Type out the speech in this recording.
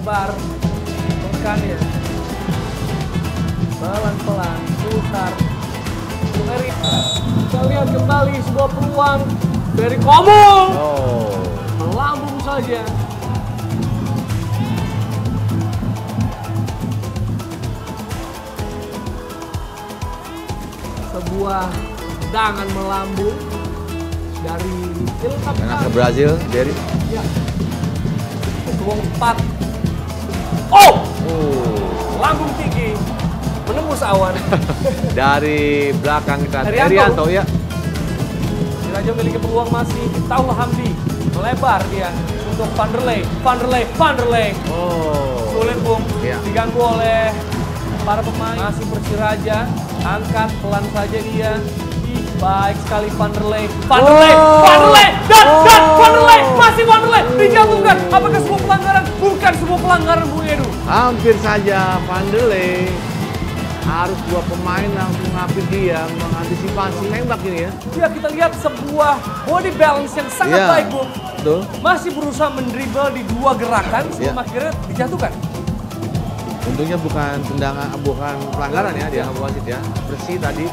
melebar rekannya. Pelan-pelan putar. Eri. Kita lihat kembali sebuah peluang dari Komung. Melambung saja. Sebuah tendangan melambung dari Ilham Ke Brazil, Jerry. Ya. Peluang 4. Oh! Lambung tinggi. Menembus awan. Dari belakang kita, Herianto. Herianto ya. Raja memiliki peluang masih. Taul Hamdi. Melebar dia untuk Vanderlei. Sulit, Bung. Ya. Diganggu oleh para pemain. Masih Persiraja. Angkat pelan saja dia. Baik sekali Vanderlei. Dan Vanderlei. Masih Vanderlei. Dijatuhkan. Apakah sebuah pelanggaran? Bukan sebuah pelanggaran, Bung Edu. Hampir saja Vanderlei. Harus dua pemain langsung ngapit dia, mengantisipasi nembak ini ya. Ya, kita lihat sebuah body balance yang sangat baik, Bung. Betul. Masih berusaha mendribble di dua gerakan sebelum akhirnya dijatuhkan. Untungnya bukan tendangan, bukan pelanggaran ya, dia wasit ya. Bersih tadi.